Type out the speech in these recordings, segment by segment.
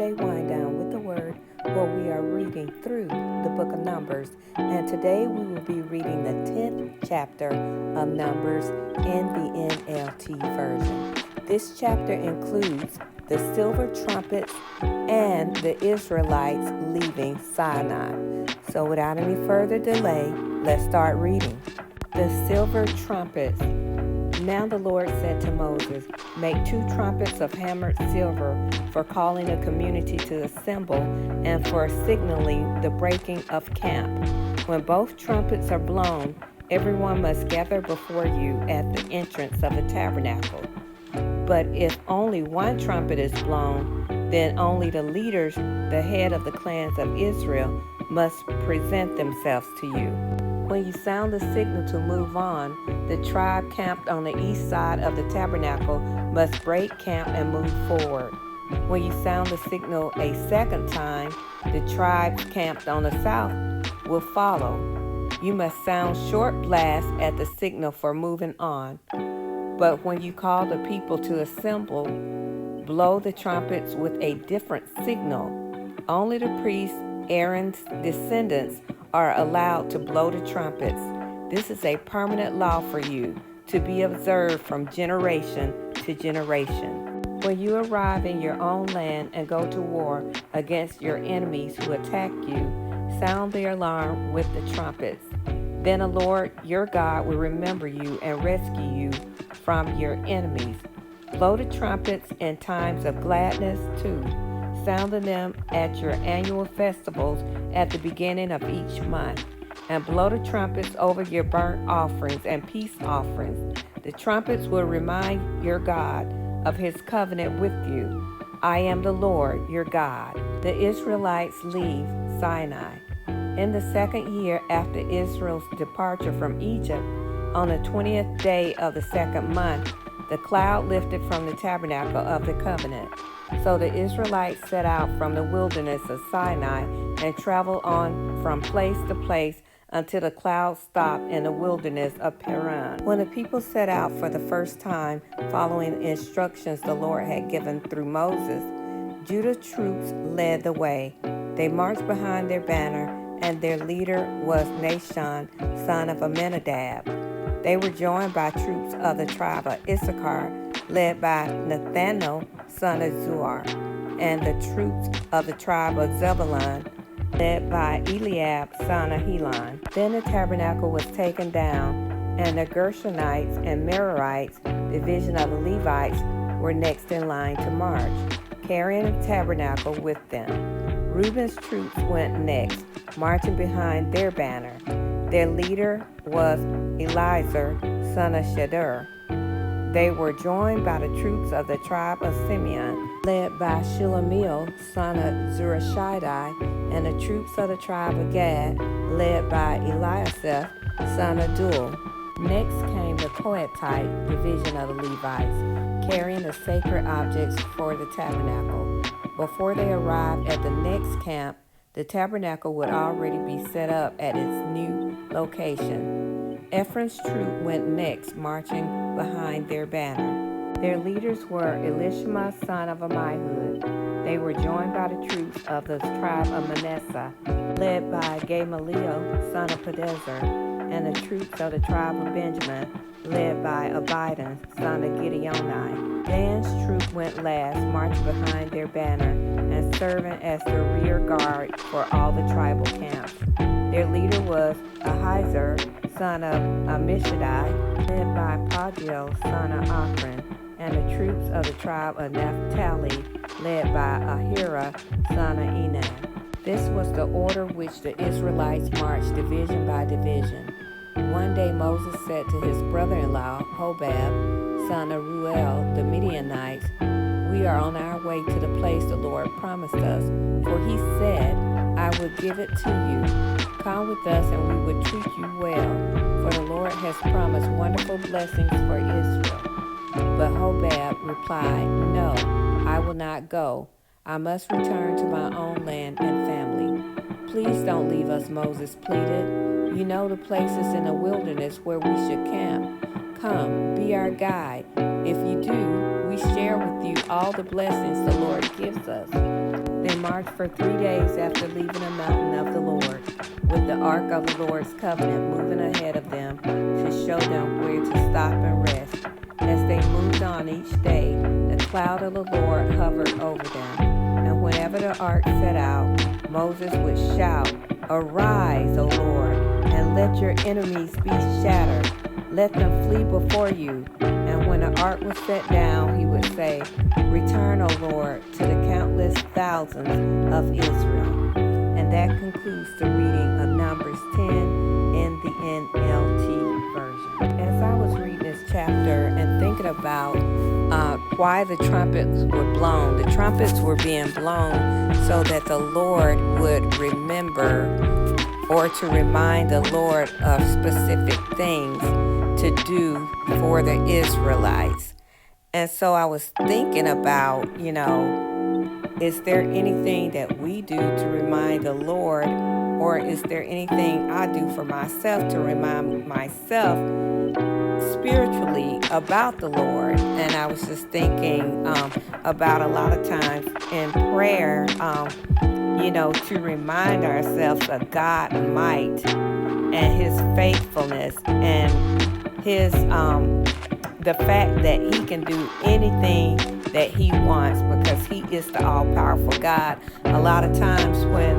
Weekday Wind Down with the Word, where we are reading through the book of Numbers. And today we will be reading the 10th chapter of Numbers in the NLT version. This chapter includes the silver trumpets and the Israelites leaving Sinai. So without any further delay, let's start reading. The silver trumpets. Now the Lord said to Moses, "Make 2 trumpets of hammered silver for calling a community to assemble and for signaling the breaking of camp. When both trumpets are blown, everyone must gather before you at the entrance of the tabernacle. But if only one trumpet is blown, then only the leaders, the head of the clans of Israel, must present themselves to you. When you sound the signal to move on, the tribe camped on the east side of the tabernacle must break camp and move forward. When you sound the signal a second time, the tribes camped on the south will follow. You must sound short blasts at the signal for moving on. But when you call the people to assemble, blow the trumpets with a different signal. Only the priest, Aaron's descendants, are allowed to blow the trumpets. This is a permanent law for you, to be observed from generation to generation. When you arrive in your own land and go to war against your enemies who attack you, sound the alarm with the trumpets. Then the Lord your God will remember you and rescue you from your enemies. Blow the trumpets in times of gladness too, sounding them at your annual festivals at the beginning of each month, and blow the trumpets over your burnt offerings and peace offerings. The trumpets will remind your God of his covenant with you. I am the Lord your God." The Israelites leave Sinai. In the second year after Israel's departure from Egypt, on the 20th day of the second month, the cloud lifted from the tabernacle of the covenant. So the Israelites set out from the wilderness of Sinai and traveled on from place to place until the cloud stopped in the wilderness of Paran. When the people set out for the first time, following the instructions the Lord had given through Moses, Judah's troops led the way. They marched behind their banner, and their leader was Nahshon, son of Amminadab. They were joined by troops of the tribe of Issachar, led by Nathanael, son of Zuar, and the troops of the tribe of Zebulun, led by Eliab, son of Helon. Then the tabernacle was taken down, and the Gershonites and Merarites, division of the Levites, were next in line to march, carrying the tabernacle with them. Reuben's troops went next, marching behind their banner. Their leader was Eliezer, son of Shedeur. They were joined by the troops of the tribe of Simeon, led by Shelomiel, son of Zurishaddai, and the troops of the tribe of Gad, led by Eliasaph, son of Duel. Next came the Kohathite division of the Levites, carrying the sacred objects for the tabernacle. Before they arrived at the next camp, the tabernacle would already be set up at its new location. Ephraim's troop went next, marching behind their banner. Their leaders were Elishama, son of Ammihud. They were joined by the troops of the tribe of Manasseh, led by Gamaliel, son of Pedazur, and the troops of the tribe of Benjamin, led by Abidan, son of Gideoni. Dan's troop went last, marching behind their banner and serving as the rear guard for all the tribal camps. Their leader was Ahiezer, son of Ammishaddai, led by Pagiel, son of Akron, and the troops of the tribe of Naphtali, led by Ahira, son of Enan. This was the order which the Israelites marched division by division. One day Moses said to his brother-in-law, Hobab, son of Ruel, the Midianites, "We are on our way to the place the Lord promised us, for he said, 'I will give it to you. Come with us and we will treat you well, for the Lord has promised wonderful blessings for Israel.' But Hobab replied, 'No, I will not go. I must return to my own land and family.' 'Please don't leave us,' Moses pleaded. 'You know the places in the wilderness where we should camp. Come, be our guide. If you do, we share with you all the blessings the Lord gives us. They marched for 3 days after leaving the mountain of the Lord, with the ark of the Lord's covenant moving ahead of them to show them where to stop and rest. As they moved on each day, the cloud of the Lord hovered over them. And whenever the ark set out, Moses would shout, "Arise, O Lord, and let your enemies be shattered. Let them flee before you." And when the ark was set down, he would say, "Return, O Lord, to the countless thousands of Israel." And that concludes the reading of Numbers 10 in the NLT version. As I was reading this chapter and thinking about why the trumpets were blown, the trumpets were being blown so that the Lord would remember, or to remind the Lord of specific things to do for the Israelites. And so I was thinking about, is there anything that we do to remind the Lord, or is there anything I do for myself to remind myself spiritually about the Lord? And I was just thinking about a lot of times in prayer, to remind ourselves of God's might and his faithfulness and his the fact that he can do anything that he wants because he is the all-powerful God. A lot of times when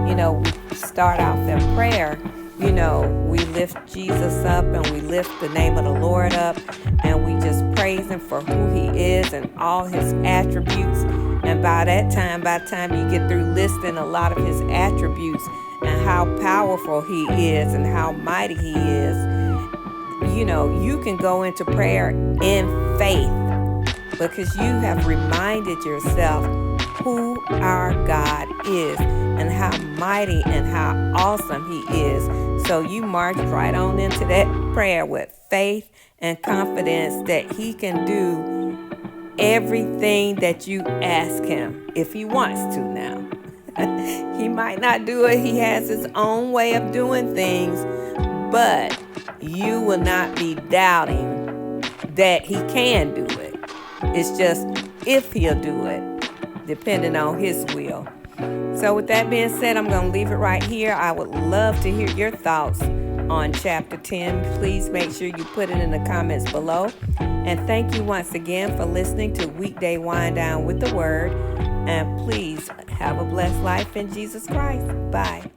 we start off in prayer, we lift Jesus up and we lift the name of the Lord up and we just praise him for who he is and all his attributes. And by the time you get through listing a lot of his attributes and how powerful he is and how mighty he is, you can go into prayer in faith because you have reminded yourself who our God is and how mighty and how awesome he is. So you march right on into that prayer with faith and confidence that he can do everything that you ask him if he wants to now. He might not do it. He has his own way of doing things, but you will not be doubting that he can do it. It's just if he'll do it, depending on his will. So with that being said, I'm going to leave it right here. I would love to hear your thoughts on chapter 10. Please make sure you put it in the comments below. And thank you once again for listening to Weekday Wind Down with the Word. And please have a blessed life in Jesus Christ. Bye.